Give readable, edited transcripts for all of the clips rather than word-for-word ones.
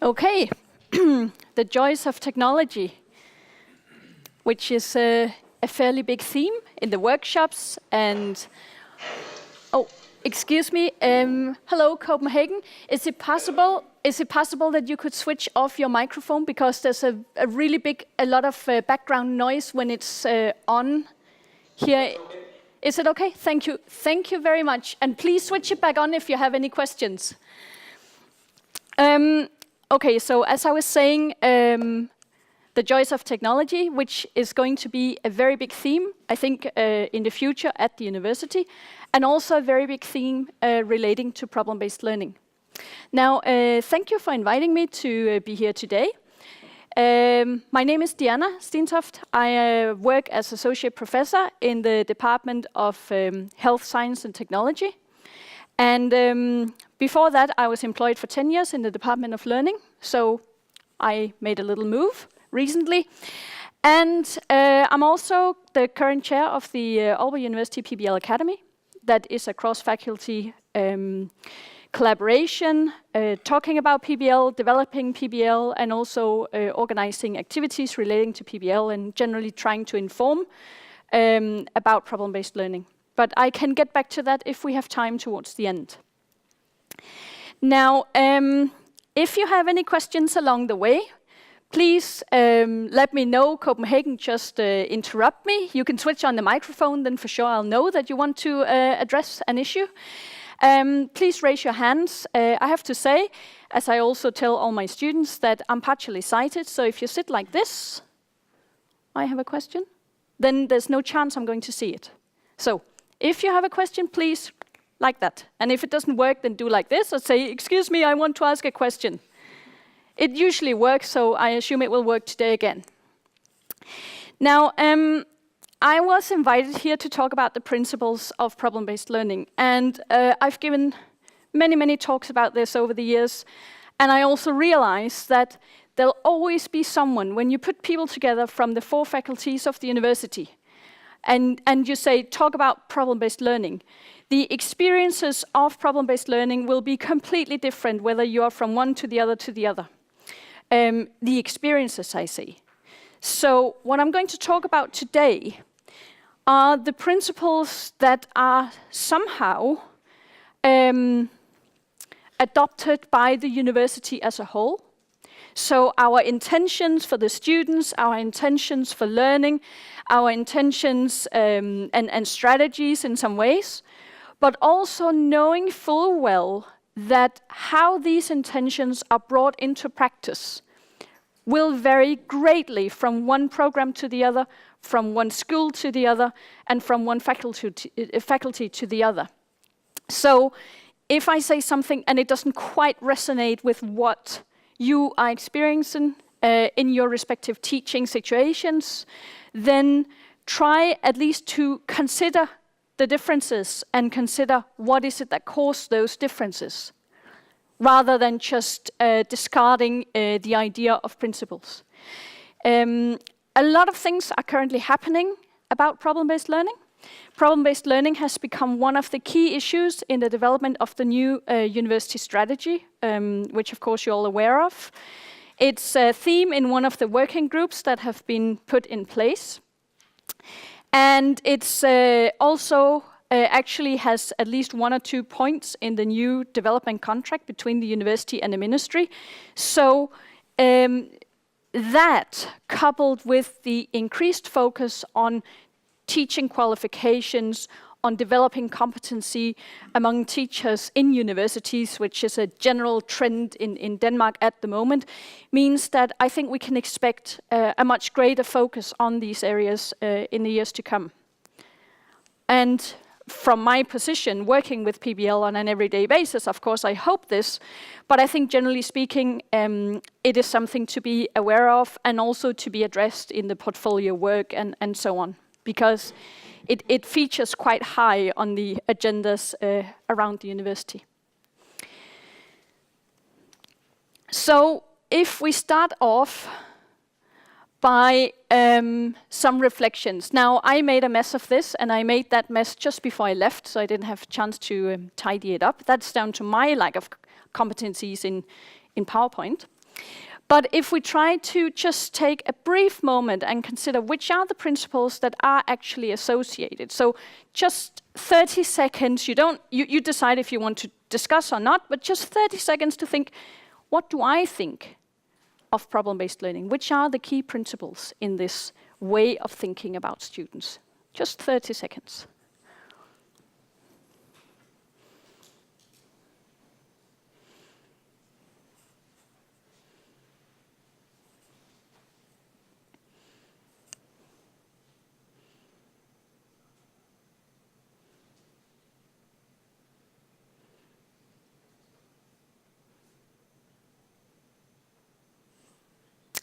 Okay, the joys of technology, which is a fairly big theme in the workshops. And oh, excuse me. Hello, Copenhagen. Is it possible that you could switch off your microphone, because there's a lot of background noise when it's on here? Is it okay? Thank you. Thank you very much. And please switch it back on if you have any questions. Okay, so as I was saying, the joys of technology, which is going to be a very big theme, I think, in the future at the university, and also a very big theme relating to problem-based learning. Now, thank you for inviting me to be here today. My name is Diana Stentoft. I work as associate professor in the Department of Health Science and Technology. And before that, I was employed for 10 years in the Department of Learning. So I made a little move recently. And I'm also the current chair of the Aalborg University PBL Academy. That is a cross-faculty collaboration, talking about PBL, developing PBL, and also organizing activities relating to PBL and generally trying to inform about problem-based learning. But I can get back to that if we have time towards the end. Now, if you have any questions along the way, please let me know. Copenhagen, just interrupt me. You can switch on the microphone, then for sure I'll know that you want to address an issue. Please raise your hands. I have to say, as I also tell all my students, that I'm partially sighted, so if you sit like this, I have a question, then there's no chance I'm going to see it. So, if you have a question, please, like that. And if it doesn't work, then do like this, or say, excuse me, I want to ask a question. It usually works, so I assume it will work today again. Now, I was invited here to talk about the principles of problem-based learning. And I've given many talks about this over the years. And I also realize that there'll always be someone, when you put people together from the 4 faculties of the university, and you say, talk about problem-based learning, the experiences of problem-based learning will be completely different whether you are from one to the other to the other. The experiences, I say. So what I'm going to talk about today are the principles that are somehow adopted by the university as a whole. So our intentions for the students, our intentions for learning, our intentions and strategies in some ways, but also knowing full well that how these intentions are brought into practice will vary greatly from one program to the other, from one school to the other, and from one faculty to the other. So if I say something and it doesn't quite resonate with what you are experiencing in your respective teaching situations, then try at least to consider the differences and consider what is it that caused those differences, rather than just discarding the idea of principles. A lot of things are currently happening about problem-based learning. Problem-based learning has become one of the key issues in the development of the new university strategy, which of course you're all aware of. It's a theme in one of the working groups that have been put in place. And it's also actually has at least 1 or 2 points in the new development contract between the university and the ministry. So that, coupled with the increased focus on teaching qualifications, on developing competency among teachers in universities, which is a general trend in Denmark at the moment, means that I think we can expect a much greater focus on these areas in the years to come. And from my position, working with PBL on an everyday basis, of course, I hope this, but I think generally speaking, it is something to be aware of and also to be addressed in the portfolio work and so on, because it features quite high on the agendas around the university. So if we start off by some reflections. Now, I made a mess of this, and I made that mess just before I left, so I didn't have a chance to tidy it up. That's down to my lack of competencies in PowerPoint. But if we try to just take a brief moment and consider which are the principles that are actually associated. So just 30 seconds, you decide if you want to discuss or not, but just 30 seconds to think, what do I think of problem-based learning? Which are the key principles in this way of thinking about students? Just 30 seconds.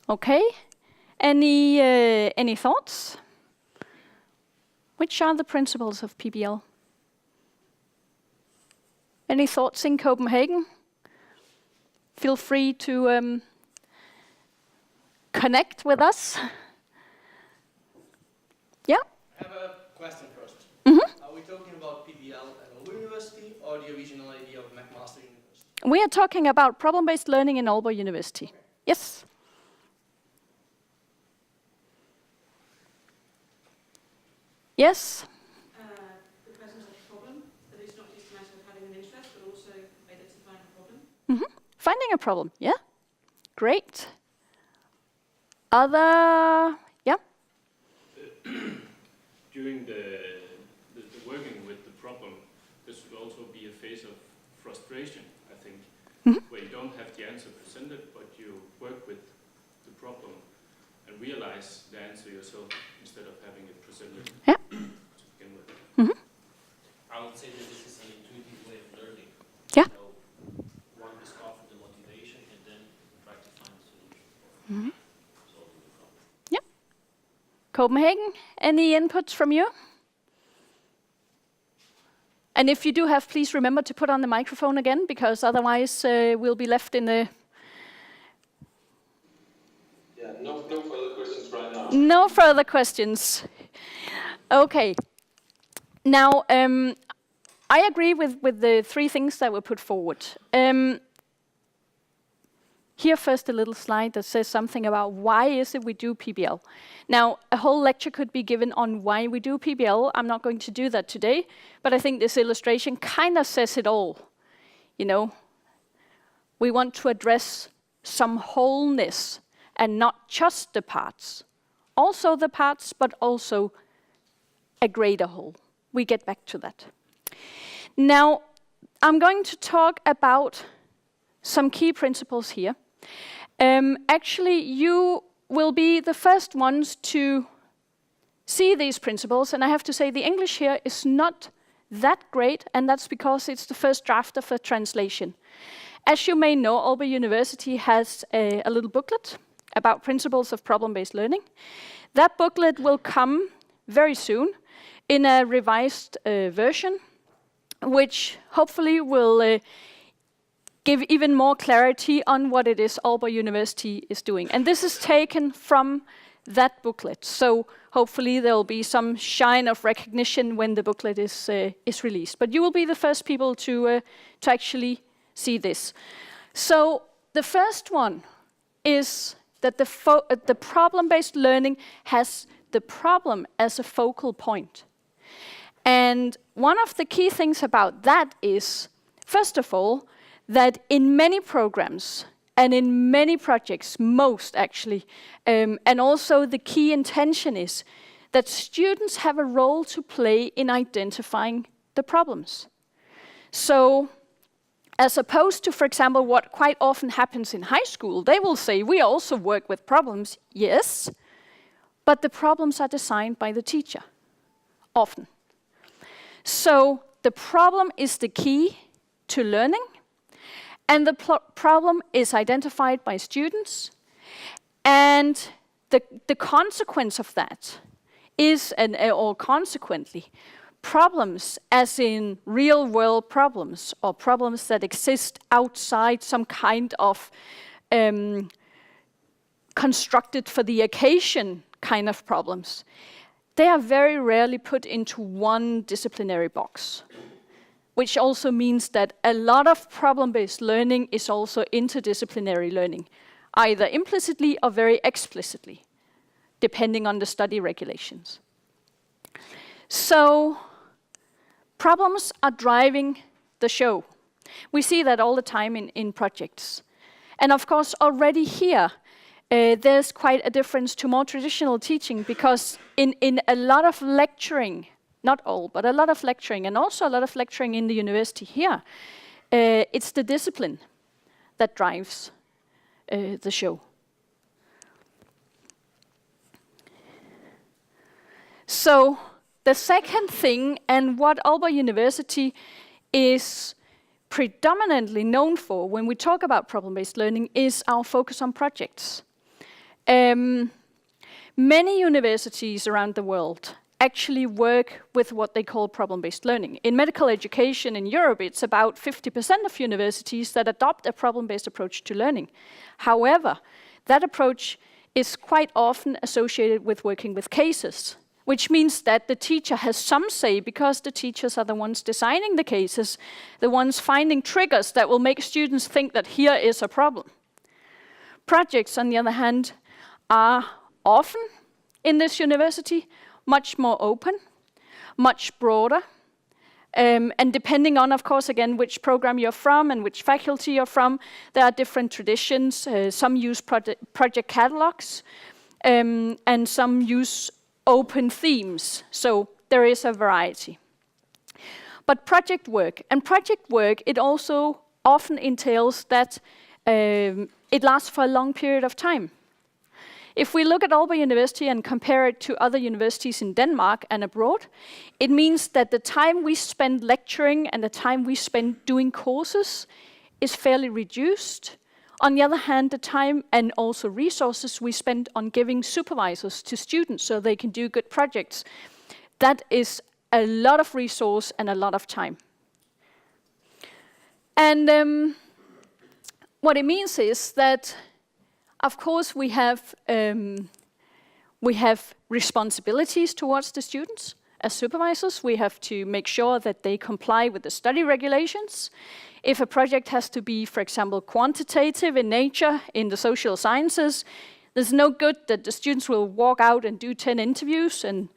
Okay, any thoughts? Which are the principles of PBL? Any thoughts in Copenhagen? Feel free to connect with us. Yeah? I have a question first. Mm-hmm. Are we talking about PBL at Aalborg University or the original idea of McMaster University? We are talking about problem-based learning in Aalborg University. Okay. Yes? Yes? The presence of a problem, that is not just a matter of having an interest, but also identifying a problem. Mm-hmm. Finding a problem, yeah? Great. Other, yeah? During the working with the problem, this would also be a phase of frustration, I think, where you don't have the answer presented, but you work with the problem and realize the answer yourself instead of having it presented Yeah. to begin with. Mm-hmm. I would say that this is an intuitive way of learning. Yeah. So one discovers the motivation and then try to find a solution for solving the problem. Yeah. Copenhagen, any inputs from you? And if you do have, please remember to put on the microphone again, because otherwise we'll be left in the... Yeah, no further questions right now. No further questions. Okay. Now, I agree with the three things that were put forward. Here first a little slide that says something about why is it we do PBL. Now, a whole lecture could be given on why we do PBL. I'm not going to do that today, but I think this illustration kind of says it all. You know, we want to address some wholeness and not just the parts. Also the parts, but also a greater whole. We get back to that. Now, I'm going to talk about some key principles here. Actually, you will be the first ones to see these principles, and I have to say the English here is not that great, and that's because it's the first draft of a translation. As you may know, Aalborg University has a little booklet about principles of problem-based learning. That booklet will come very soon in a revised version, which hopefully will give even more clarity on what it is Aalborg University is doing. And this is taken from that booklet. So hopefully there will be some shine of recognition when the booklet is released. But you will be the first people to actually see this. So the first one is that the problem-based learning has the problem as a focal point. And one of the key things about that is, first of all, that in many programs and in many projects, most actually, and also the key intention is that students have a role to play in identifying the problems. So, as opposed to, for example, what quite often happens in high school, they will say, we also work with problems, yes, but the problems are designed by the teacher, often. So, the problem is the key to learning, and the problem is identified by students, and the consequence of that is, or consequently, problems as in real-world problems, or problems that exist outside some kind of constructed for the occasion kind of problems, they are very rarely put into one disciplinary box. Which also means that a lot of problem-based learning is also interdisciplinary learning. either implicitly or very explicitly, depending on the study regulations. So, problems are driving the show. We see that all the time in projects. And of course, already here, there's quite a difference to more traditional teaching, because in a lot of lecturing, not all, but a lot of lecturing, and also a lot of lecturing in the university here, it's the discipline that drives the show. So the second thing, and what Aalborg University is predominantly known for when we talk about problem-based learning, is our focus on projects. Many universities around the world actually work with what they call problem-based learning. In medical education in Europe, it's about 50% of universities that adopt a problem-based approach to learning. However, that approach is quite often associated with working with cases, which means that the teacher has some say, because the teachers are the ones designing the cases, the ones finding triggers that will make students think that here is a problem. Projects, on the other hand, are often in this university much more open, much broader, and depending on, of course, again, which program you're from and which faculty you're from, there are different traditions. Some use project catalogs, and some use open themes, so there is a variety. But project work, it also often entails that it lasts for a long period of time. If we look at Aalborg University and compare it to other universities in Denmark and abroad, it means that the time we spend lecturing and the time we spend doing courses is fairly reduced. On the other hand, the time and also resources we spend on giving supervisors to students so they can do good projects, that is a lot of resource and a lot of time. And what it means is that, of course, we have responsibilities towards the students. As supervisors, we have to make sure that they comply with the study regulations. If a project has to be, for example, quantitative in nature in the social sciences, there's no good that the students will walk out and do 10 interviews and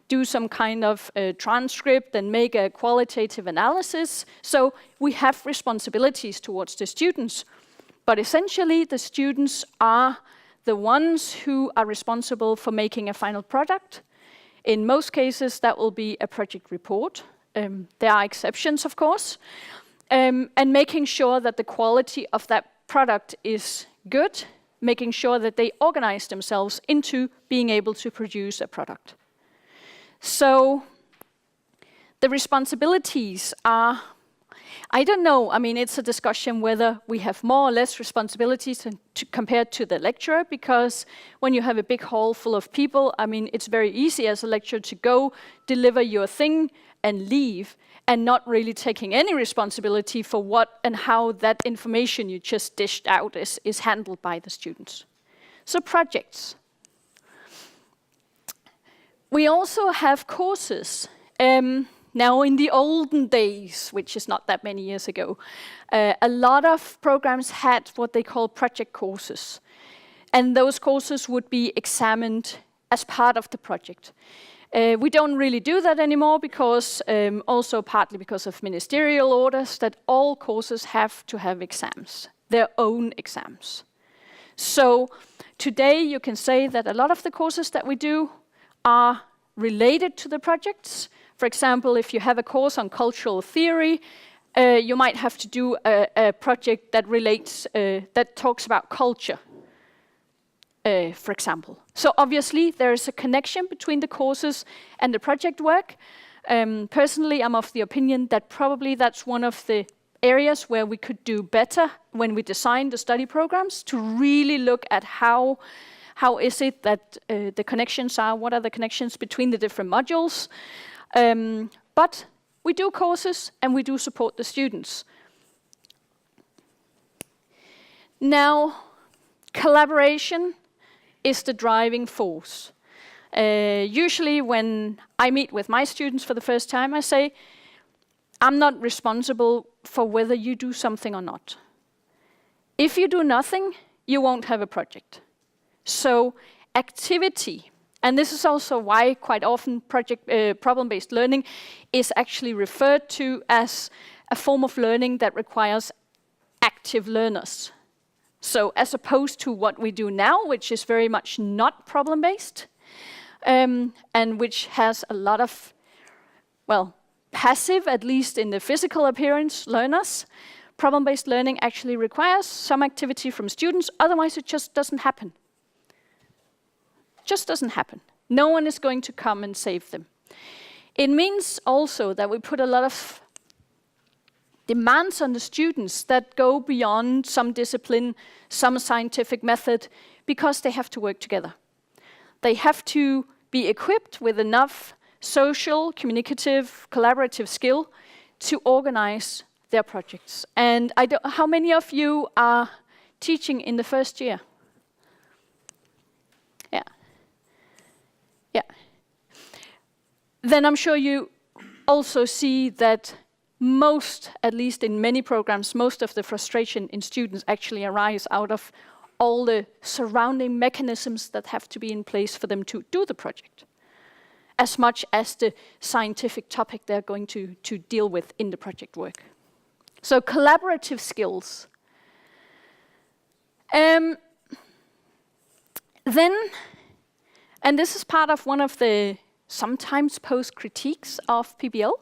do some kind of transcript and make a qualitative analysis. So we have responsibilities towards the students. But essentially, the students are the ones who are responsible for making a final product. In most cases, that will be a project report. There are exceptions, of course. And making sure that the quality of that product is good, making sure that they organize themselves into being able to produce a product. So the responsibilities are, I don't know, I mean, it's a discussion whether we have more or less responsibilities compared to the lecturer, because when you have a big hall full of people, I mean, it's very easy as a lecturer to go, deliver your thing, and leave, and not really taking any responsibility for what and how that information you just dished out is handled by the students. So projects. We also have courses. Now, in the olden days, which is not that many years ago, a lot of programs had what they call project courses. And those courses would be examined as part of the project. We don't really do that anymore, because also partly because of ministerial orders, that all courses have to have exams, their own exams. So today you can say that a lot of the courses that we do are related to the projects. For example, if you have a course on cultural theory, you might have to do a project that relates, that talks about culture, for example. So obviously there is a connection between the courses and the project work. Personally, I'm of the opinion that probably that's one of the areas where we could do better when we design the study programs, to really look at how is it that the connections are, what are the connections between the different modules. But we do courses and we do support the students. Now, collaboration is the driving force. Usually when I meet with my students for the first time, I say, I'm not responsible for whether you do something or not. If you do nothing, you won't have a project. So activity, and this is also why quite often problem-based learning is actually referred to as a form of learning that requires active learners. So as opposed to what we do now, which is very much not problem-based, and which has a lot of, well, passive, at least in the physical appearance, learners, problem-based learning actually requires some activity from students, otherwise it just doesn't happen. Just doesn't happen. No one is going to come and save them. It means also that we put a lot of demands on the students that go beyond some discipline, some scientific method, because they have to work together. They have to be equipped with enough social, communicative, collaborative skill to organize their projects. And how many of you are teaching in the first year? Yeah. Yeah. Then I'm sure you also see that most, at least in many programs, most of the frustration in students actually arise out of all the surrounding mechanisms that have to be in place for them to do the project, as much as the scientific topic they're going to deal with in the project work. So collaborative skills. Then, and this is part of one of the sometimes posed critiques of PBL,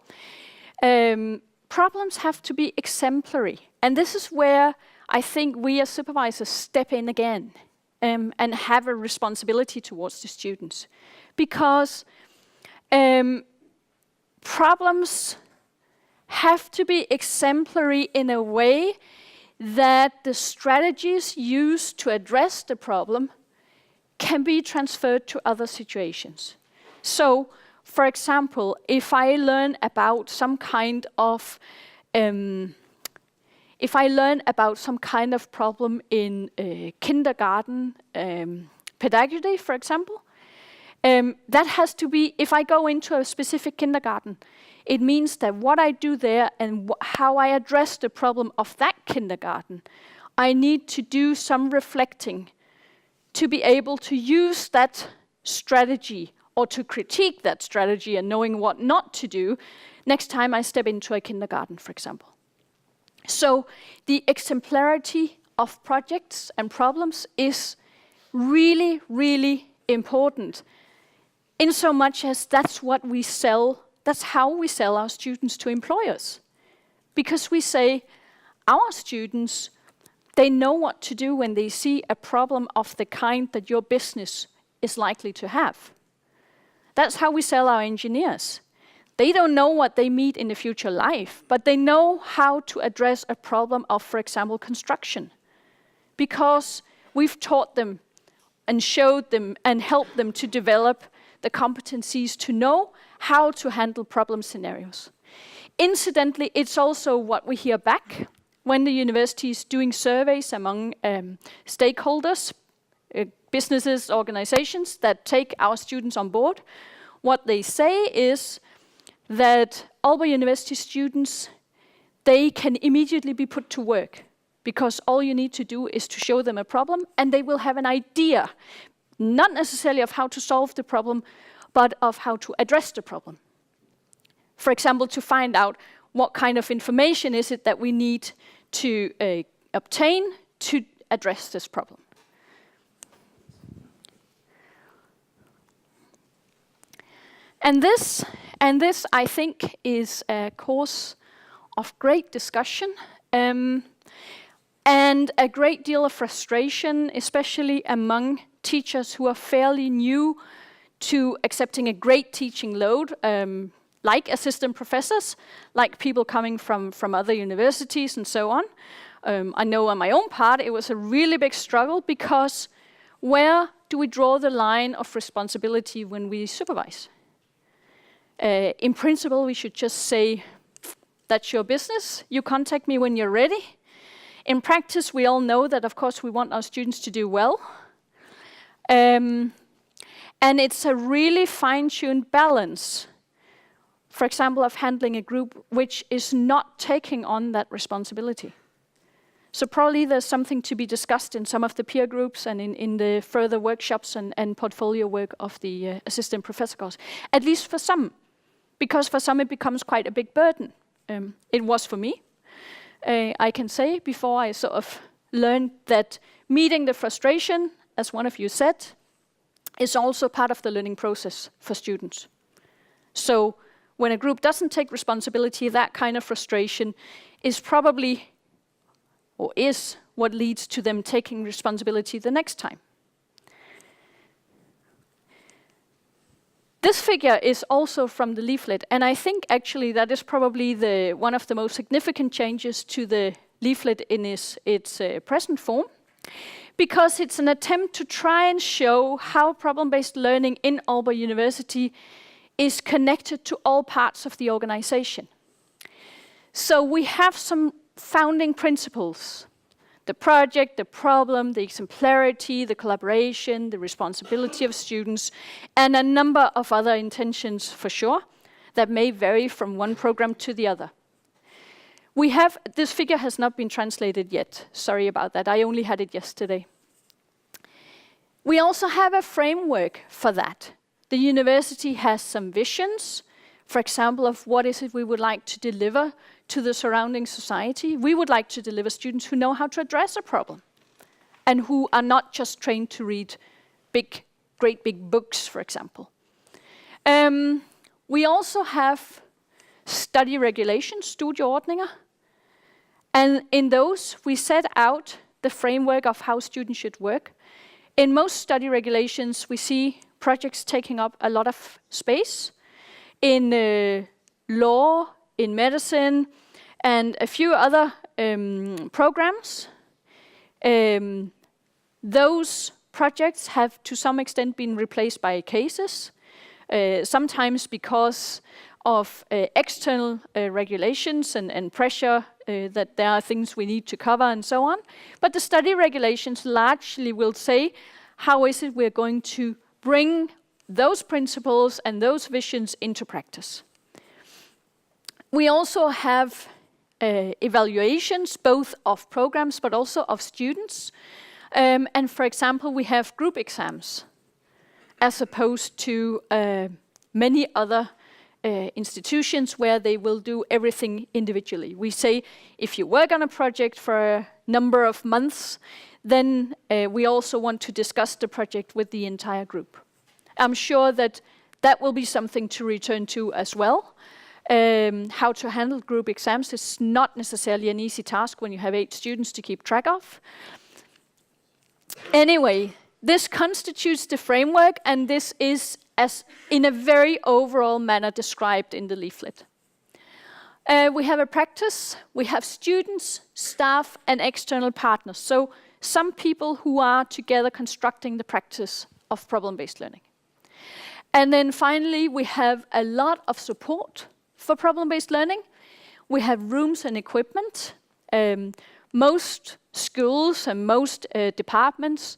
problems have to be exemplary. And this is where I think we as supervisors step in again and have a responsibility towards the students. Because problems have to be exemplary in a way that the strategies used to address the problem can be transferred to other situations. So, for example, if I learn about some kind of problem in kindergarten pedagogy, for example, that has to be, if I go into a specific kindergarten, it means that what I do there and how I address the problem of that kindergarten, I need to do some reflecting to be able to use that strategy or to critique that strategy and knowing what not to do next time I step into a kindergarten, for example. So the exemplarity of projects and problems is really, really important, in so much as that's what we sell, that's how we sell our students to employers. Because we say, our students, they know what to do when they see a problem of the kind that your business is likely to have. That's how we sell our engineers. They don't know what they meet in the future life, but they know how to address a problem of, for example, construction. Because we've taught them and showed them and helped them to develop the competencies to know how to handle problem scenarios. Incidentally, it's also what we hear back when the university is doing surveys among stakeholders, businesses, organizations that take our students on board. What they say is that Aalborg University students, they can immediately be put to work, because all you need to do is to show them a problem and they will have an idea, not necessarily of how to solve the problem, but of how to address the problem. For example, to find out what kind of information is it that we need to obtain to address this problem. And this, I think, is a cause of great discussion and a great deal of frustration, especially among teachers who are fairly new to accepting a great teaching load, like assistant professors, like people coming from other universities and so on. I know on my own part, it was a really big struggle, because where do we draw the line of responsibility when we supervise? In principle, we should just say, that's your business. You contact me when you're ready. In practice, we all know that, of course, we want our students to do well. And it's a really fine-tuned balance, for example, of handling a group which is not taking on that responsibility. So probably there's something to be discussed in some of the peer groups and in the further workshops and portfolio work of the assistant professor course, at least for some, because for some it becomes quite a big burden. It was for me. I can say before I sort of learned that meeting the frustration, as one of you said, is also part of the learning process for students. So when a group doesn't take responsibility, that kind of frustration is probably, or is, what leads to them taking responsibility the next time. This figure is also from the leaflet, and I think actually that is probably one of the most significant changes to the leaflet in its present form, because it's an attempt to try and show how problem-based learning in Aalborg University is connected to all parts of the organization. So we have some founding principles: the project, the problem, the exemplarity, the collaboration, the responsibility of students, and a number of other intentions for sure that may vary from one program to the other. This figure has not been translated yet. Sorry about that, I only had it yesterday. We also have a framework for that. The university has some visions, for example, of what is it we would like to deliver to the surrounding society. We would like to deliver students who know how to address a problem and who are not just trained to read great big books, for example. We also have study regulations, studieordninger, and in those we set out the framework of how students should work. In most study regulations, we see projects taking up a lot of space. In law, in medicine, and a few other programs, those projects have to some extent been replaced by cases, sometimes because of external regulations and pressure that there are things we need to cover and so on. But the study regulations largely will say, how is it we're going to bring those principles and those visions into practice. We also have evaluations, both of programs but also of students. And for example, we have group exams, as opposed to many other institutions where they will do everything individually. We say, if you work on a project for a number of months, then we also want to discuss the project with the entire group. I'm sure that that will be something to return to as well. How to handle group exams is not necessarily an easy task when you have 8 students to keep track of. Anyway, this constitutes the framework, and this is as in a very overall manner described in the leaflet. We have a practice, we have students, staff, and external partners. So some people who are together constructing the practice of problem-based learning. And then finally, we have a lot of support for problem-based learning. We have rooms and equipment. Most schools and most departments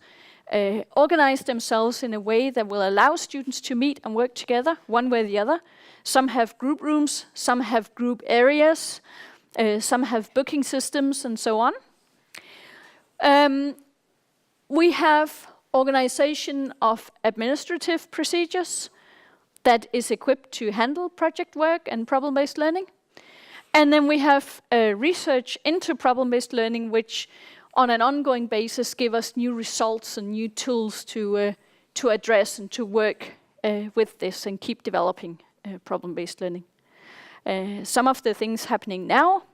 organize themselves in a way that will allow students to meet and work together, one way or the other. Some have group rooms, some have group areas, some have booking systems, and so on. We have organization of administrative procedures that is equipped to handle project work and problem-based learning. And then we have research into problem-based learning, which on an ongoing basis give us new results and new tools to address and to work with this and keep developing problem-based learning. Some of the things happening now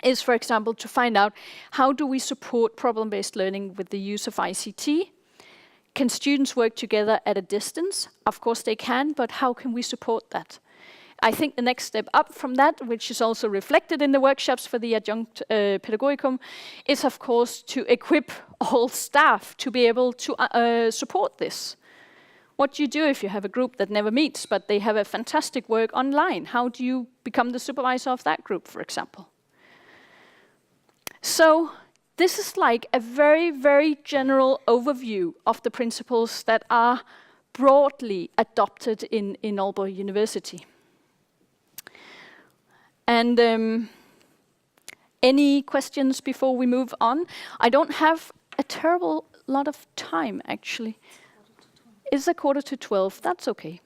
is, for example, to find out how do we support problem-based learning with the use of ICT. Can students work together at a distance? Of course they can, but how can we support that? I think the next step up from that, which is also reflected in the workshops for the adjunct pedagogicum, is of course to equip all staff to be able to support this. What do you do if you have a group that never meets, but they have a fantastic work online? How do you become the supervisor of that group, for example? So this is like a very, very general overview of the principles that are broadly adopted in Aalborg University. And Any questions before we move on? I don't have a terrible lot of time, actually. It's 11:45. That's okay.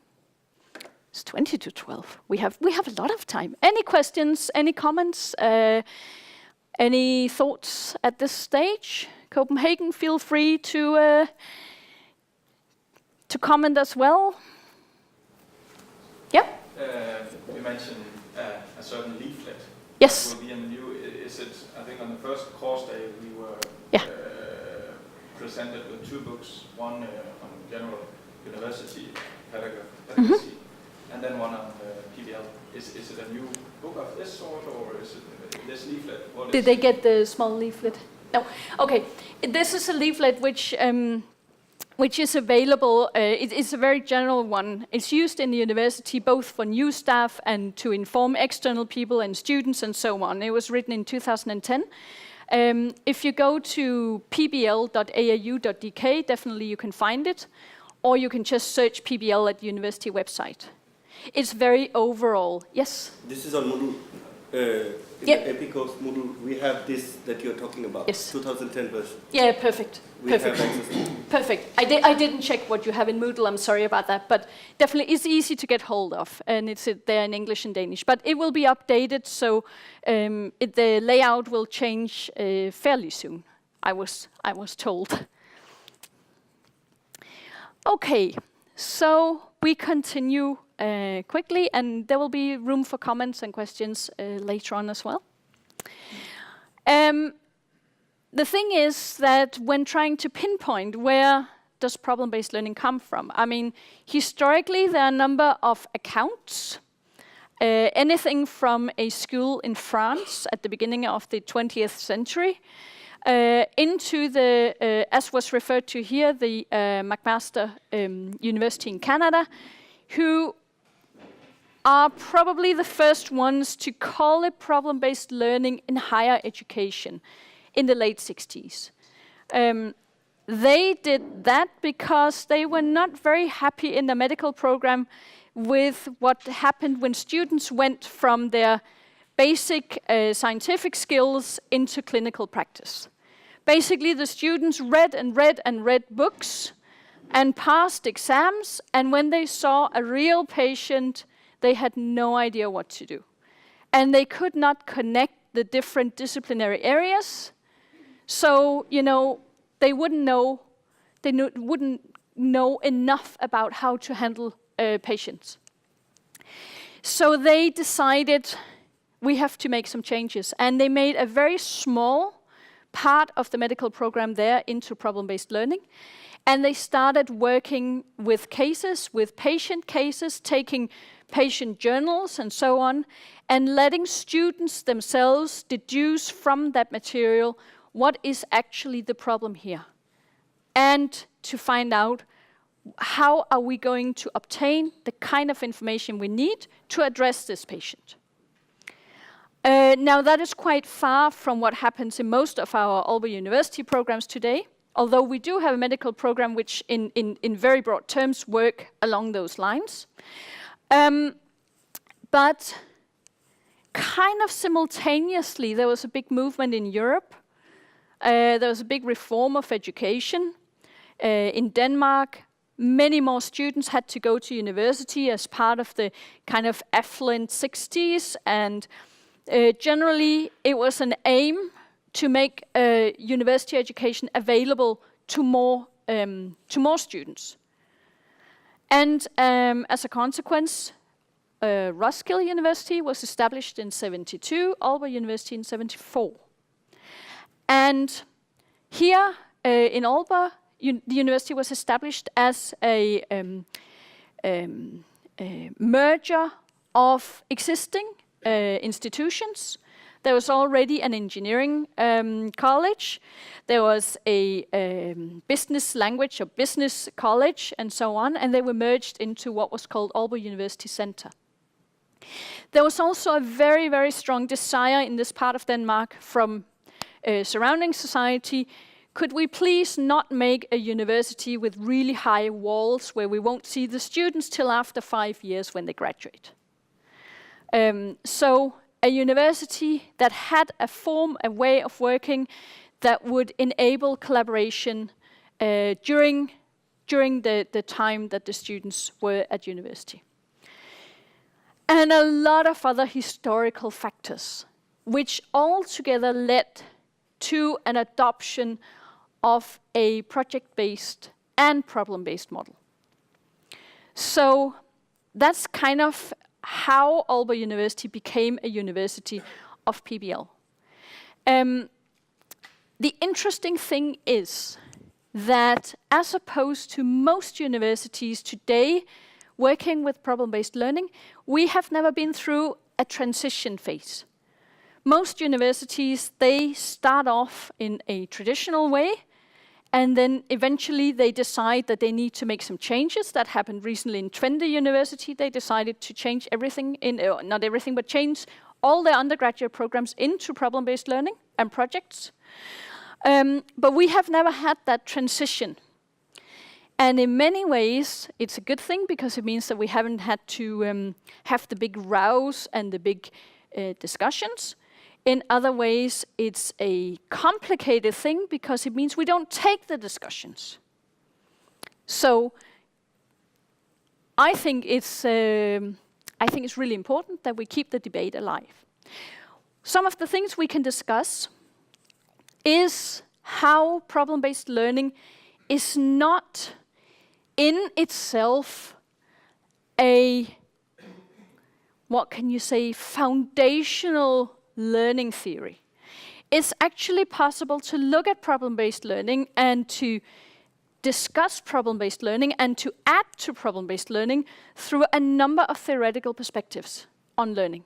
It's 20 to 12. We have a lot of time. Any questions? Any comments? Any thoughts at this stage? Copenhagen, feel free to comment as well. Yeah. You mentioned a certain leaflet. Yes. Will be in the new. Is it? I think on the first course day we were presented with 2 books. One on general university pedagogy, and then one on PBL. Is it a new book of this sort, or is it this leaflet? Did they get the small leaflet? No. Okay. This is a leaflet which is available. It is a very general one. It's used in the university both for new staff and to inform external people and students and so on. It was written in 2010. If you go to pbl.aau.dk, definitely you can find it, or you can just search PBL at the university website. It's very overall. Yes? This is on Moodle. In the Epicos Moodle, we have this that you're talking about. Yes. 2010 version. Yeah, perfect. We have access to. Perfect. I didn't check what you have in Moodle. I'm sorry about that, but definitely it's easy to get hold of, and it's there in English and Danish. But it will be updated, so the layout will change fairly soon. I was told. Okay, so we continue quickly, and there will be room for comments and questions later on as well. The thing is that when trying to pinpoint where does problem-based learning come from, I mean, historically there are a number of accounts. Anything from a school in France at the beginning of the 20th century into the, as was referred to here, the McMaster University in Canada, who are probably the first ones to call it problem-based learning in higher education in the late 60s. They did that because they were not very happy in the medical program with what happened when students went from their basic scientific skills into clinical practice. Basically, the students read and read and read books and passed exams, and when they saw a real patient, they had no idea what to do. And they could not connect the different disciplinary areas. So, you know, they wouldn't know enough about how to handle patients. So they decided we have to make some changes. And they made a very small part of the medical program there into problem-based learning. And they started working with cases, with patient cases, taking patient journals and so on, and letting students themselves deduce from that material what is actually the problem here, and to find out how are we going to obtain the kind of information we need to address this patient. Now that is quite far from what happens in most of our Aalborg University programs today, although we do have a medical program which in very broad terms work along those lines. But kind of simultaneously there was a big movement in Europe. There was a big reform of education. In Denmark, many more students had to go to university as part of the kind of affluent 60s, and generally it was an aim to make university education available to more students. And as a consequence, Roskilde University was established in 1972, Aalborg University in 1974. And here in Aalborg, the university was established as a merger of existing institutions. There was already an engineering college. There was a business language or business college and so on, and they were merged into what was called Aalborg University Center. There was also a very, very strong desire in this part of Denmark from surrounding society. Could we please not make a university with really high walls where we won't see the students till after 5 years when they graduate? So a university that had a form, a way of working that would enable collaboration during the time that the students were at university. And a lot of other historical factors, which all together led to an adoption of a project-based and problem-based model. So that's kind of how Aalborg University became a university of PBL. The interesting thing is that as opposed to most universities today working with problem-based learning, we have never been through a transition phase. Most universities, they start off in a traditional way, and then eventually they decide that they need to make some changes. That happened recently in Twente University. They decided to change everything, not everything, but change all their undergraduate programs into problem-based learning and projects. But we have never had that transition. And in many ways, it's a good thing because it means that we haven't had to have the big rows and the big discussions. In other ways, it's a complicated thing because it means we don't take the discussions. So I think it's really important that we keep the debate alive. Some of the things we can discuss is how problem-based learning is not in itself a, what can you say, foundational learning theory. It's actually possible to look at problem-based learning and to discuss problem-based learning and to add to problem-based learning through a number of theoretical perspectives on learning.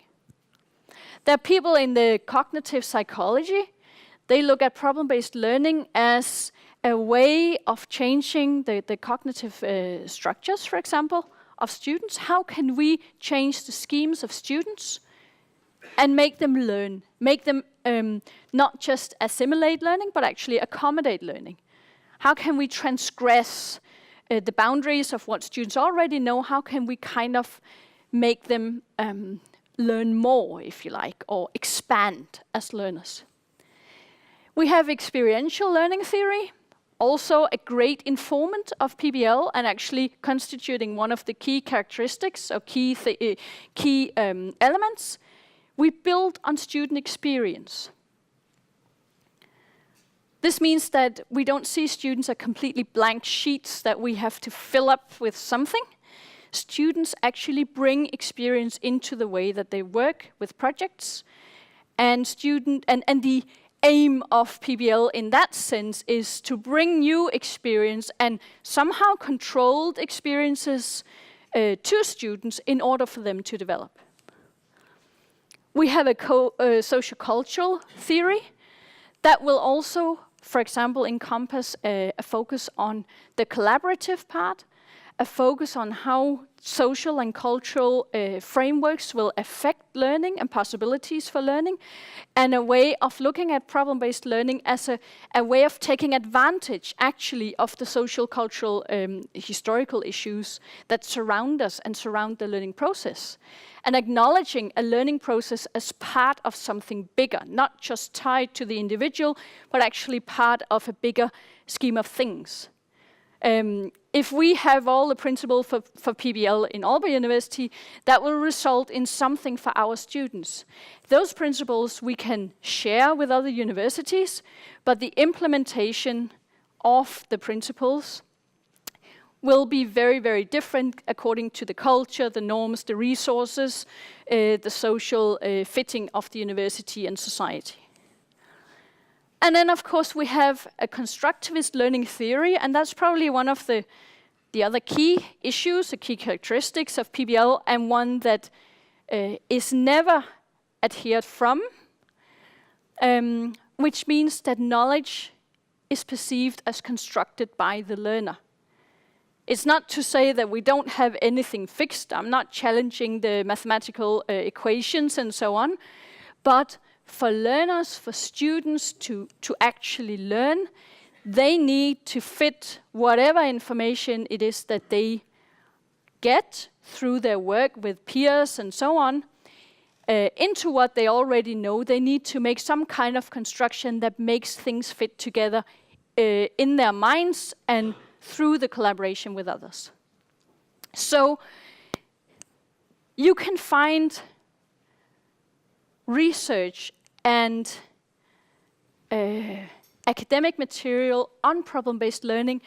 There are people in the cognitive psychology. They look at problem-based learning as a way of changing the cognitive structures, for example, of students. How can we change the schemes of students and make them learn, make them not just assimilate learning, but actually accommodate learning? How can we transgress the boundaries of what students already know? How can we kind of make them learn more, if you like, or expand as learners? We have experiential learning theory, also a great informant of PBL and actually constituting one of the key characteristics or key elements. We build on student experience. This means that we don't see students as completely blank sheets that we have to fill up with something. Students actually bring experience into the way that they work with projects, and the aim of PBL in that sense is to bring new experience and somehow controlled experiences to students in order for them to develop. We have a sociocultural theory that will also, for example, encompass a focus on the collaborative part, a focus on how social and cultural frameworks will affect learning and possibilities for learning, and a way of looking at problem-based learning as a way of taking advantage, actually, of the social, cultural, historical issues that surround us and surround the learning process, and acknowledging a learning process as part of something bigger, not just tied to the individual, but actually part of a bigger scheme of things. If we have all the principles for PBL in Aalborg University, that will result in something for our students. Those principles we can share with other universities, but the implementation of the principles will be very, very different according to the culture, the norms, the resources, the social fitting of the university and society. And then, of course, we have a constructivist learning theory, and that's probably one of the other key issues, the key characteristics of PBL, and one that is never adhered from, which means that knowledge is perceived as constructed by the learner. It's not to say that we don't have anything fixed. I'm not challenging the mathematical equations and so on, but for learners, for students to actually learn, they need to fit whatever information it is that they get through their work with peers and so on into what they already know, they need to make some kind of construction that makes things fit together in their minds and through the collaboration with others. So you can find research and academic material on problem-based learning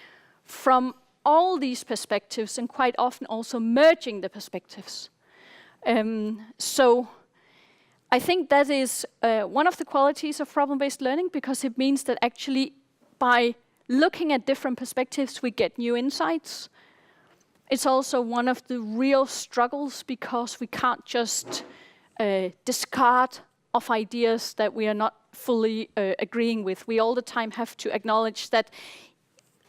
from all these perspectives, and quite often also merging the perspectives. So I think that is one of the qualities of problem-based learning, because it means that actually by looking at different perspectives, we get new insights. It's also one of the real struggles, because we can't just discard of ideas that we are not fully agreeing with. We all the time have to acknowledge that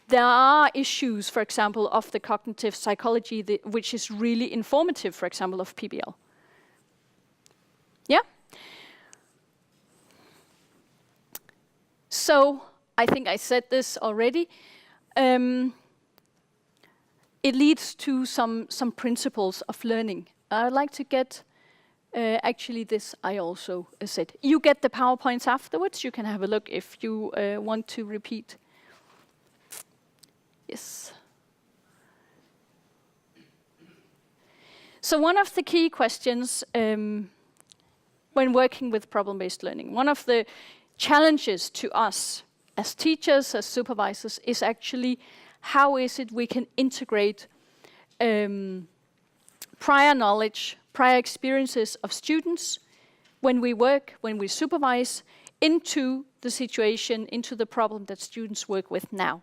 there are issues, for example, of the cognitive psychology, which is really informative, for example, of PBL. Yeah? So, I think I said this already. It leads to some principles of learning. I'd like to get, actually this I also said. You get the PowerPoints afterwards. You can have a look if you want to repeat. Yes. So one of the key questions when working with problem-based learning, one of the challenges to us as teachers, as supervisors, is actually how is it we can integrate prior knowledge, prior experiences of students when we work, when we supervise, into the situation, into the problem that students work with now.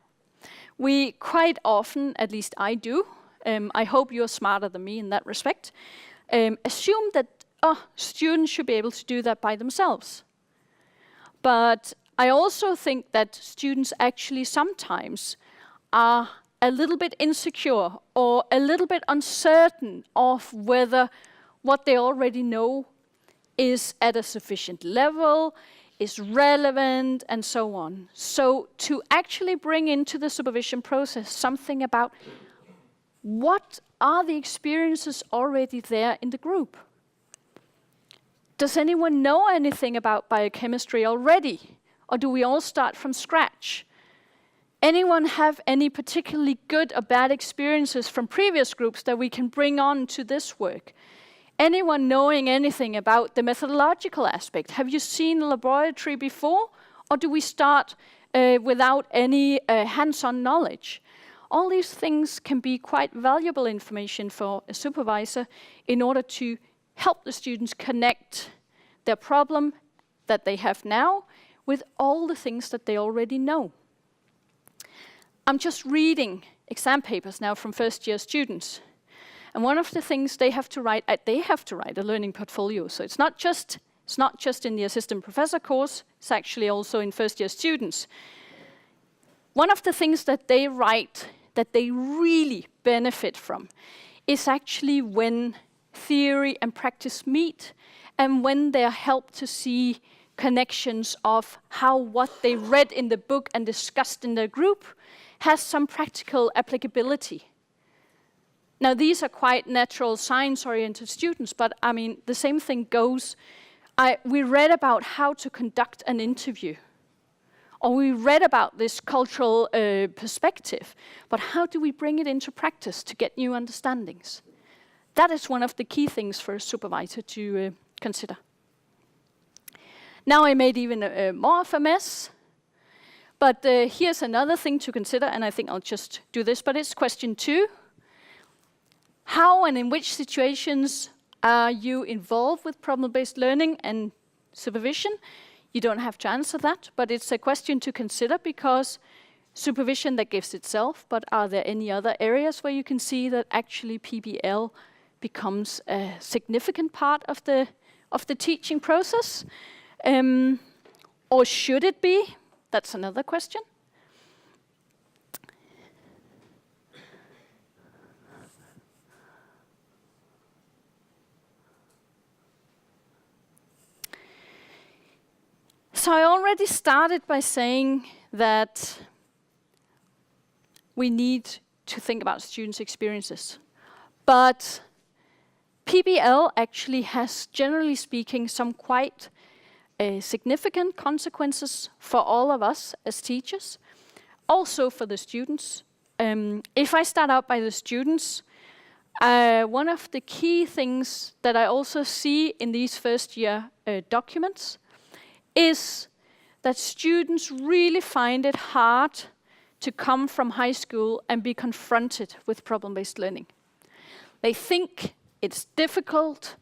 We quite often, at least I do, I hope you're smarter than me in that respect, assume that students should be able to do that by themselves. But I also think that students actually sometimes are a little bit insecure or a little bit uncertain of whether what they already know is at a sufficient level, is relevant, and so on. So to actually bring into the supervision process something about what are the experiences already there in the group? Does anyone know anything about biochemistry already? Or do we all start from scratch? Anyone have any particularly good or bad experiences from previous groups that we can bring on to this work? Anyone knowing anything about the methodological aspect? Have you seen a laboratory before? Or do we start without any hands-on knowledge? All these things can be quite valuable information for a supervisor in order to help the students connect their problem that they have now with all the things that they already know. I'm just reading exam papers now from first-year students. And one of the things they have to write a learning portfolio. So it's not just in the assistant professor course, it's actually also in first-year students. One of the things that they write that they really benefit from is actually when theory and practice meet, and when they're helped to see connections of how what they read in the book and discussed in their group has some practical applicability. Now, these are quite natural science-oriented students, but I mean, the same thing goes. We read about how to conduct an interview, or we read about this cultural perspective, but how do we bring it into practice to get new understandings? That is one of the key things for a supervisor to consider. Now I made even more of a mess, but here's another thing to consider, and I think I'll just do this, but it's question 2. How and in which situations are you involved with problem-based learning and supervision? You don't have to answer that, but it's a question to consider, because supervision that gives itself, but are there any other areas where you can see that actually PBL becomes a significant part of the teaching process? Or should it be? That's another question. So I already started by saying that we need to think about students' experiences. But PBL actually has, generally speaking, some quite significant consequences for all of us as teachers, also for the students. If I start out by the students, one of the key things that I also see in these first year documents is that students really find it hard to come from high school and be confronted with problem-based learning. They think it's difficult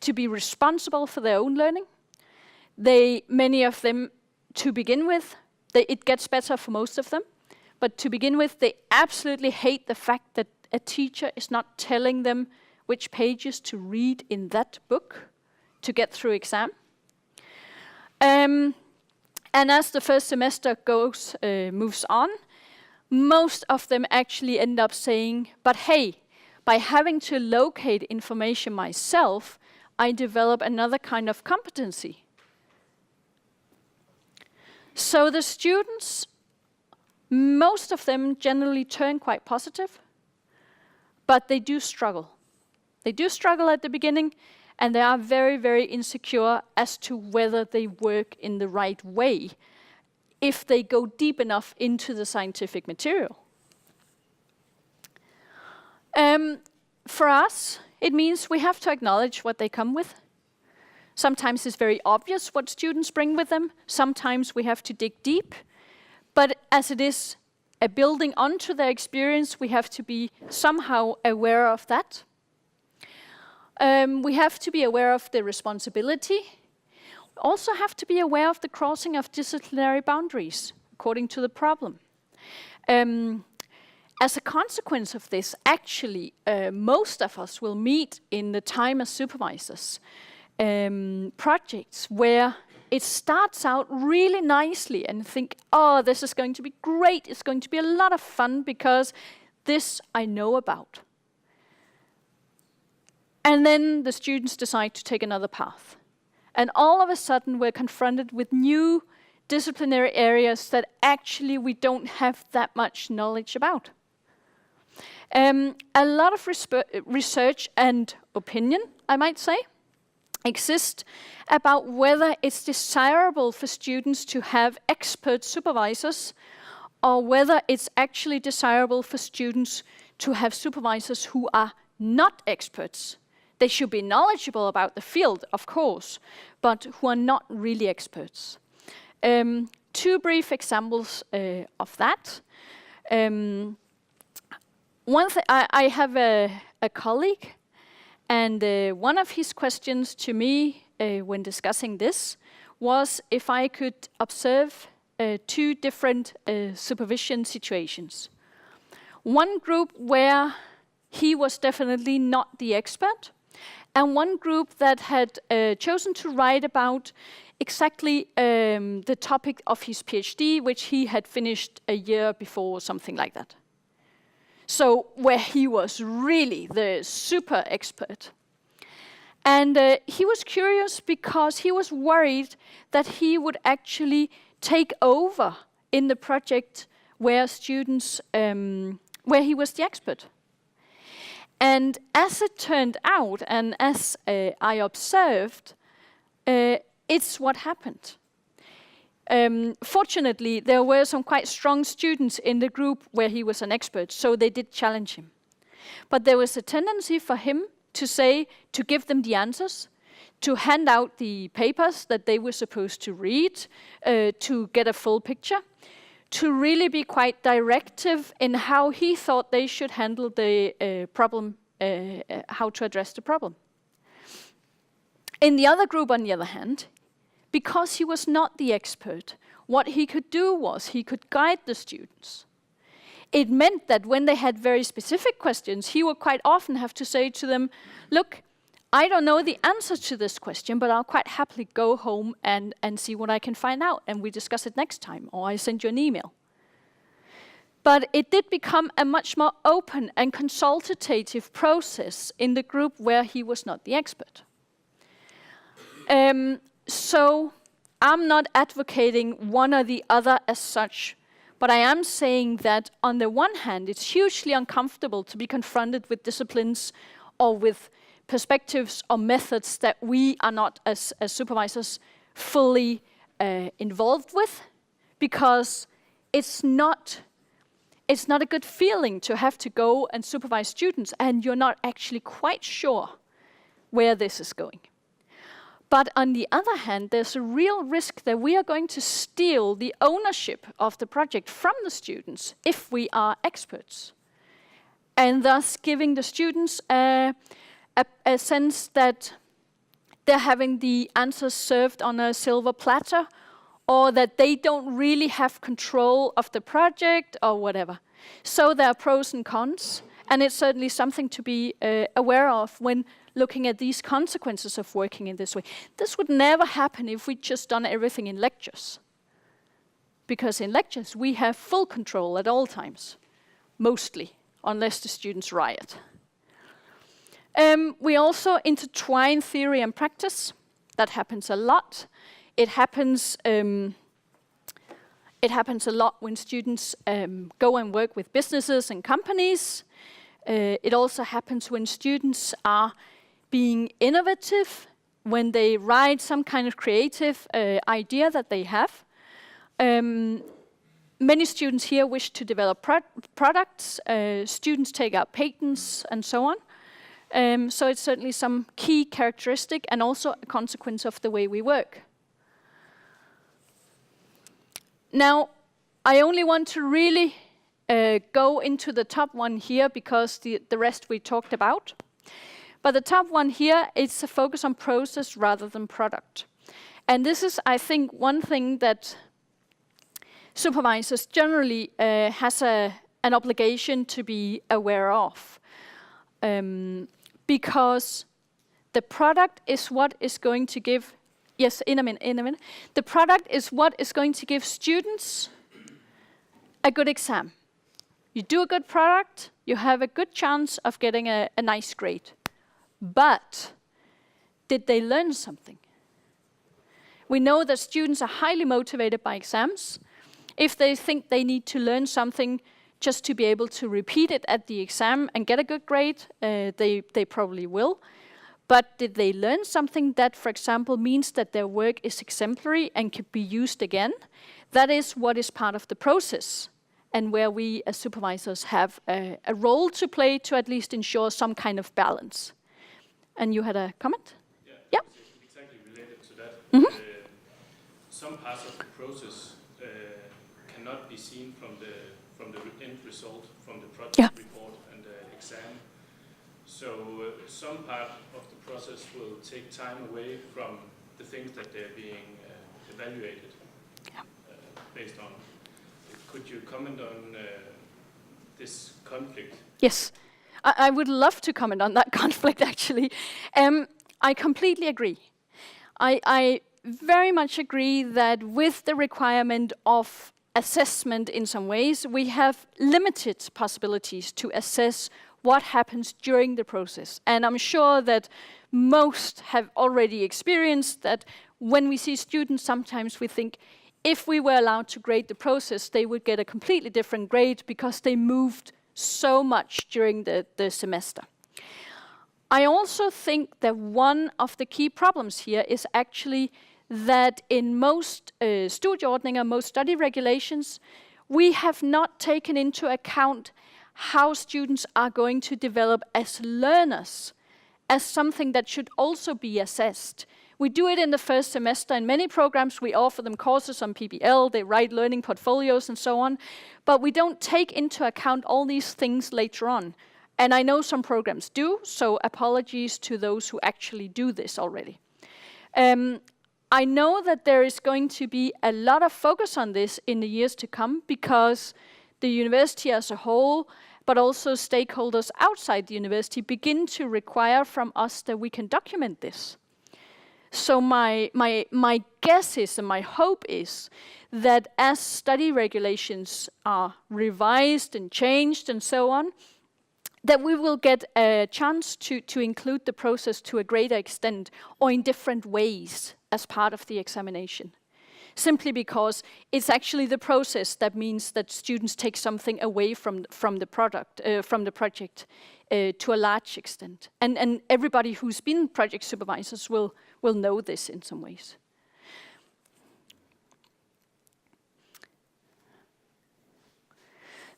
to be responsible for their own learning. Many of them, to begin with, it gets better for most of them, but to begin with, they absolutely hate the fact that a teacher is not telling them which pages to read in that book to get through exam. And as the first semester moves on, most of them actually end up saying, but hey, by having to locate information myself, I develop another kind of competency. So the students, most of them generally turn quite positive, but they do struggle. They do struggle at the beginning, and they are very, very insecure as to whether they work in the right way if they go deep enough into the scientific material. For us, it means we have to acknowledge what they come with. Sometimes it's very obvious what students bring with them. Sometimes we have to dig deep. But as it is a building onto their experience, we have to be somehow aware of that. We have to be aware of the responsibility. We also have to be aware of the crossing of disciplinary boundaries, according to the problem. As a consequence of this, actually, most of us will meet in the time as supervisors projects where it starts out really nicely and think, oh, this is going to be great, it's going to be a lot of fun because this I know about. And then the students decide to take another path. And all of a sudden we're confronted with new disciplinary areas that actually we don't have that much knowledge about. A lot of research and opinion, I might say, exist about whether it's desirable for students to have expert supervisors or whether it's actually desirable for students to have supervisors who are not experts. They should be knowledgeable about the field, of course, but who are not really experts. Two brief examples of that. I have a colleague, and one of his questions to me when discussing this was if I could observe two different supervision situations. One group where he was definitely not the expert, and one group that had chosen to write about exactly the topic of his PhD, which he had finished a year before or something like that. So where he was really the super expert. And he was curious because he was worried that he would actually take over in the project where students, where he was the expert. And as it turned out, and as I observed, it's what happened. Fortunately, there were some quite strong students in the group where he was an expert, so they did challenge him. But there was a tendency for him to give them the answers, to hand out the papers that they were supposed to read, to get a full picture, to really be quite directive in how he thought they should handle the problem, how to address the problem. In the other group, on the other hand, because he was not the expert, what he could do was he could guide the students. It meant that when they had very specific questions, he would quite often have to say to them, look, I don't know the answer to this question, but I'll quite happily go home and see what I can find out, and we discuss it next time, or I send you an email. But it did become a much more open and consultative process in the group where he was not the expert. So I'm not advocating one or the other as such, but I am saying that on the one hand, it's hugely uncomfortable to be confronted with disciplines or with perspectives or methods that we are not, as supervisors, fully involved with, because it's not a good feeling to have to go and supervise students and you're not actually quite sure where this is going. But on the other hand, there's a real risk that we are going to steal the ownership of the project from the students if we are experts, and thus giving the students a sense that they're having the answers served on a silver platter, or that they don't really have control of the project or whatever. So there are pros and cons, and it's certainly something to be aware of when looking at these consequences of working in this way. This would never happen if we'd just done everything in lectures. Because in lectures, we have full control at all times, mostly, unless the students riot. We also intertwine theory and practice. That happens a lot. It happens a lot when students go and work with businesses and companies. It also happens when students are being innovative, when they write some kind of creative idea that they have. Many students here wish to develop products. Students take out patents and so on. So it's certainly some key characteristic and also a consequence of the way we work. Now, I only want to really go into the top one here because the rest we talked about. But the top one here is a focus on process rather than product. And this is, I think, one thing that supervisors generally has an obligation to be aware of. Because the product is what is going to give, yes, in a minute. The product is what is going to give students a good exam. You do a good product, you have a good chance of getting a nice grade. But did they learn something? We know that students are highly motivated by exams. If they think they need to learn something just to be able to repeat it at the exam and get a good grade, they probably will. But did they learn something that, for example, means that their work is exemplary and can be used again? That is what is part of the process, and where we as supervisors have a role to play to at least ensure some kind of balance. And you had a comment? Yeah. Exactly related to that. Some parts of the process cannot be seen from the end result, from the project report and the exam. So some part of the process will take time away from the things that they're being evaluated based on. Could you comment on this conflict? Yes, I would love to comment on that conflict, actually. I completely agree. I very much agree that with the requirement of assessment in some ways, we have limited possibilities to assess what happens during the process. And I'm sure that most have already experienced that when we see students, sometimes we think, if we were allowed to grade the process, they would get a completely different grade because they moved so much during the semester. I also think that one of the key problems here is actually that in most studieordninger, most study regulations, we have not taken into account how students are going to develop as learners, as something that should also be assessed. We do it in the first semester. In many programs, we offer them courses on PBL, they write learning portfolios and so on, but we don't take into account all these things later on. And I know some programs do, so apologies to those who actually do this already. I know that there is going to be a lot of focus on this in the years to come because the university as a whole, but also stakeholders outside the university, begin to require from us that we can document this. So my guess is, and my hope is, that as study regulations are revised and changed and so on, that we will get a chance to include the process to a greater extent or in different ways as part of the examination. Simply because it's actually the process that means that students take something away from the project. to a large extent. And everybody who's been project supervisors will know this in some ways.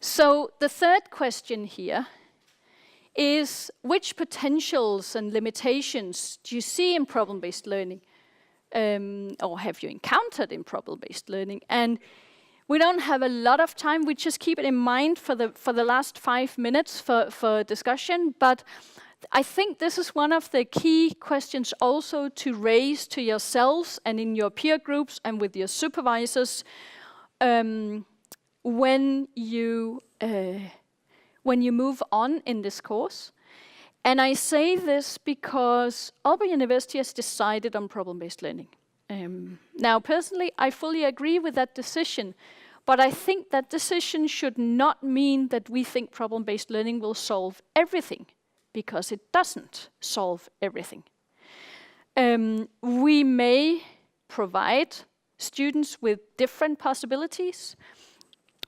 So the third question here is, which potentials and limitations do you see in problem-based learning? Or have you encountered in problem-based learning? And we don't have a lot of time. We just keep it in mind for the last 5 minutes for discussion. But I think this is one of the key questions also to raise to yourselves and in your peer groups and with your supervisors when you move on in this course. And I say this because Aalborg University has decided on problem-based learning. Now, personally, I fully agree with that decision, but I think that decision should not mean that we think problem-based learning will solve everything, because it doesn't solve everything. We may provide students with different possibilities.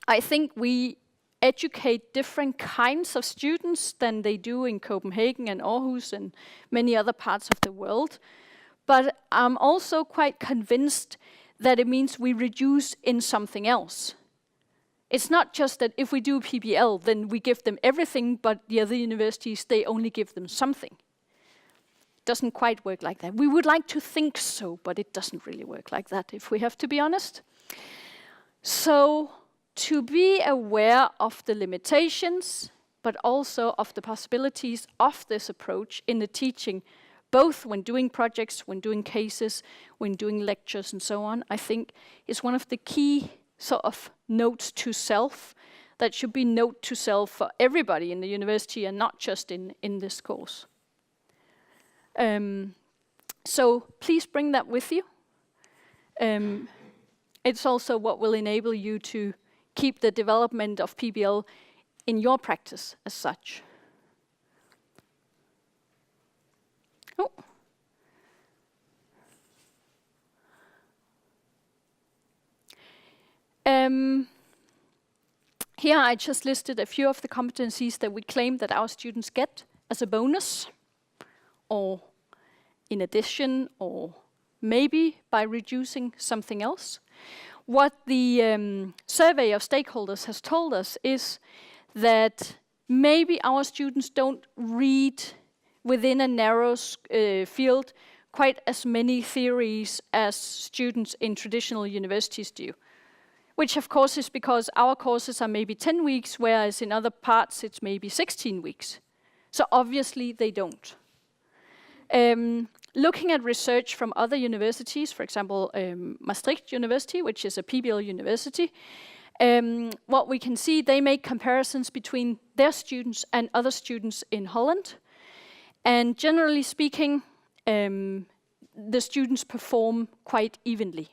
I think we educate different kinds of students than they do in Copenhagen and Aarhus and many other parts of the world. But I'm also quite convinced that it means we reduce in something else. It's not just that if we do PBL, then we give them everything, but the other universities, they only give them something. It doesn't quite work like that. We would like to think so, but it doesn't really work like that, if we have to be honest. So, to be aware of the limitations, but also of the possibilities of this approach in the teaching, both when doing projects, when doing cases, when doing lectures and so on, I think is one of the key sort of notes to self that should be note to self for everybody in the university and not just in this course. So please bring that with you. It's also what will enable you to keep the development of PBL in your practice as such. Oh. Here I just listed a few of the competencies that we claim that our students get as a bonus, or in addition, or maybe by reducing something else. What the survey of stakeholders has told us is that maybe our students don't read within a narrow field quite as many theories as students in traditional universities do. Which of course is because our courses are maybe 10 weeks, whereas in other parts it's maybe 16 weeks. So obviously they don't. Looking at research from other universities, for example, Maastricht University, which is a PBL university, what we can see, they make comparisons between their students and other students in Holland. And generally speaking, the students perform quite evenly.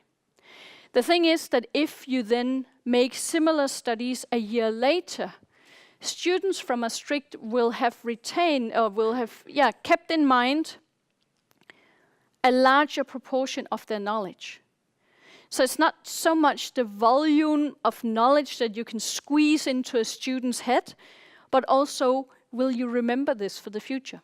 The thing is that if you then make similar studies a year later, students from Maastricht will have retained, or will have kept in mind a larger proportion of their knowledge. So it's not so much the volume of knowledge that you can squeeze into a student's head, but also, will you remember this for the future?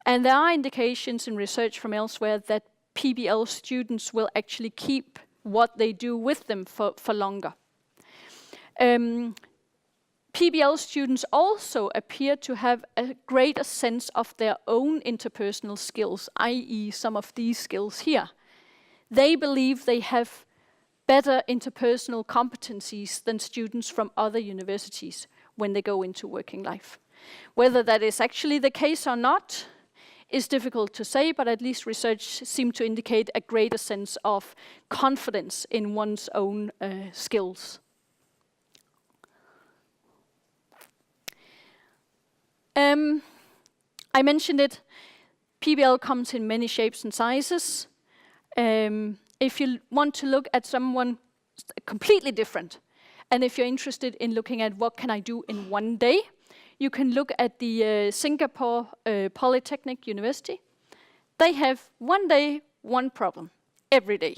And there are indications in research from elsewhere that PBL students will actually keep what they do with them for longer. PBL students also appear to have a greater sense of their own interpersonal skills, i.e. some of these skills here. They believe they have better interpersonal competencies than students from other universities when they go into working life. Whether that is actually the case or not is difficult to say, but at least research seems to indicate a greater sense of confidence in one's own skills. I mentioned it, PBL comes in many shapes and sizes. If you want to look at someone completely different, and if you're interested in looking at what can I do in one day, you can look at the Singapore Polytechnic University. They have one day, one problem, every day.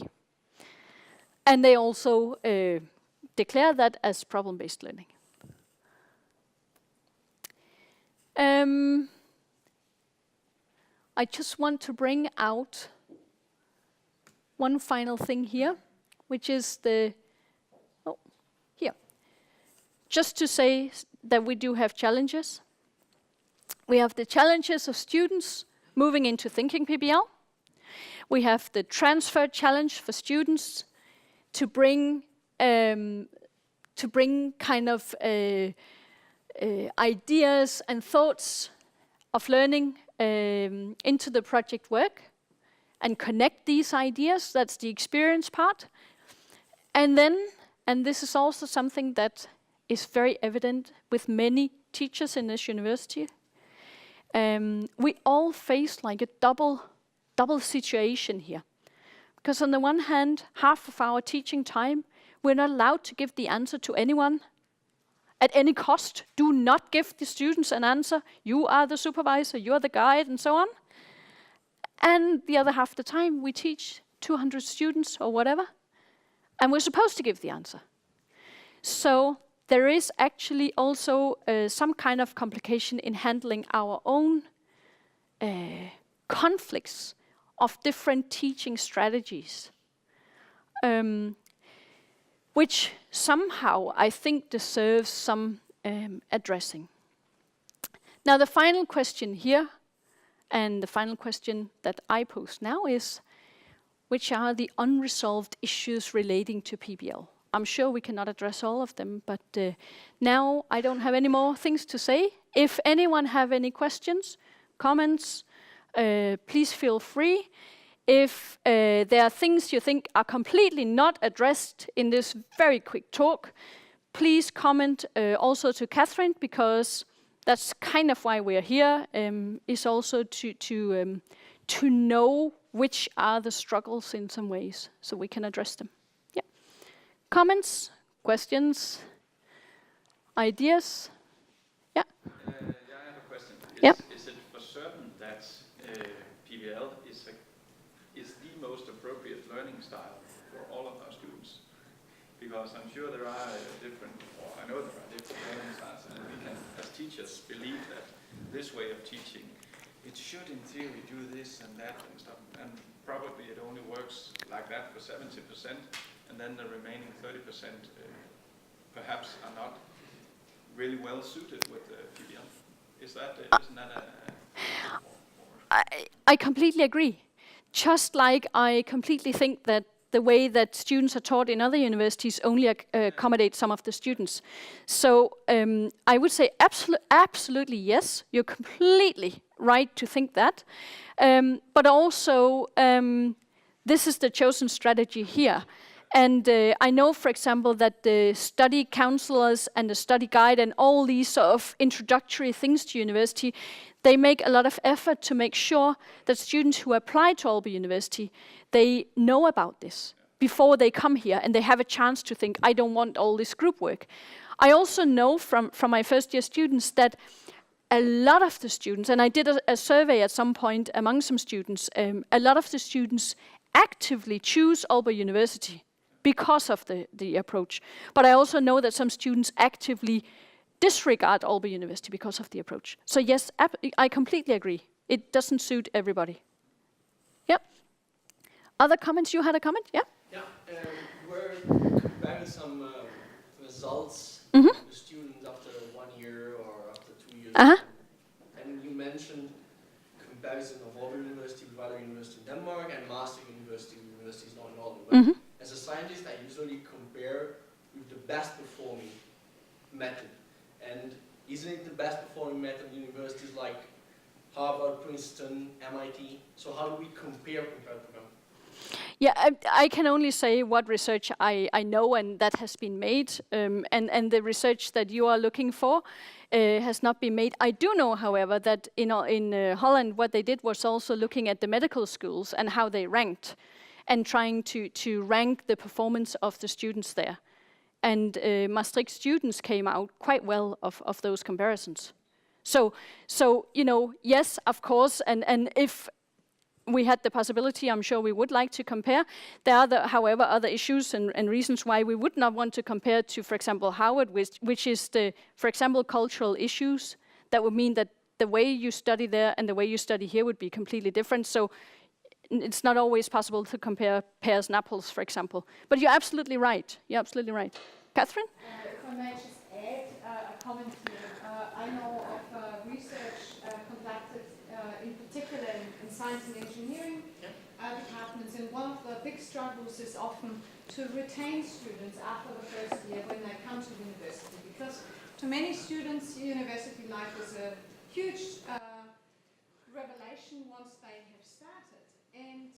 And they also declare that as problem-based learning. I just want to bring out one final thing here, which is here. Just to say that we do have challenges. We have the challenges of students moving into thinking PBL. We have the transfer challenge for students to bring kind of ideas and thoughts of learning into the project work and connect these ideas. That's the experience part. And then, and this is also something that is very evident with many teachers in this university, we all face like a double situation here. Because on the one hand, half of our teaching time, we're not allowed to give the answer to anyone at any cost. Do not give the students an answer. You are the supervisor, you are the guide, and so on. And the other half of the time, we teach 200 students or whatever, and we're supposed to give the answer. So there is actually also some kind of complication in handling our own conflicts of different teaching strategies, which somehow I think deserves some addressing. Now the final question here, and the final question that I pose now is, which are the unresolved issues relating to PBL? I'm sure we cannot address all of them, but now I don't have any more things to say. If anyone have any questions, comments, please feel free. If there are things you think are completely not addressed in this very quick talk, please comment also to Catherine, because that's kind of why we're here, is also to know which are the struggles in some ways, so we can address them. Yeah. Comments, questions, ideas? Yeah. Yeah, I have a question. Is it for certain that PBL is the most appropriate learning style for all of our students? Because I'm sure there are different, or I know there are different learning styles, and we can, as teachers, believe that this way of teaching, it should in theory do this and that and stuff, and probably it only works like that for 70%, and then the remaining 30% perhaps are not really well suited with PBL. Isn't that I completely agree. Just like I completely think that the way that students are taught in other universities only accommodate some of the students. So I would say absolutely yes, you're completely right to think that. But also, this is the chosen strategy here. And I know, for example, that the study counselors and the study guide and all these sort of introductory things to university, they make a lot of effort to make sure that students who apply to Aalborg University, they know about this before they come here and they have a chance to think, I don't want all this group work. I also know from my first year students that a lot of the students, and I did a survey at some point among some students, a lot of the students actively choose Aalborg University because of the approach. But I also know that some students actively disregard Aalborg University because of the approach. So yes, I completely agree. It doesn't suit everybody. Yep. Other comments? You had a comment? Yeah? Yeah, we're comparing some results Mm-hmm. to the students after 1 year or after 2 years. Uh-huh. And you mentioned comparison of Aalborg University with other universities in Denmark and master universities not in Aalborg. Mm-hmm. As a scientist, I usually compare with the best performing method. And isn't it the best performing method in universities like Harvard, Princeton, MIT? So how do we compare compared to them? Yeah, I can only say what research I know and that has been made, and the research that you are looking for has not been made. I do know, however, that in Holland what they did was also looking at the medical schools and how they ranked, and trying to rank the performance of the students there. And Maastricht students came out quite well of those comparisons. So you know, yes, of course, and if we had the possibility, I'm sure we would like to compare. There are, however, other issues and reasons why we would not want to compare to, for example, Harvard, which is the, for example, cultural issues. That would mean that the way you study there and the way you study here would be completely different. So it's not always possible to compare pears and apples, for example. But you're absolutely right. You're absolutely right. Catherine? If I may just add a comment here. I know of research conducted in particular in science and engineering departments, and one of the big struggles is often to retain students after the first year when they come to university, because to many students, university life is a huge revelation once they have started. And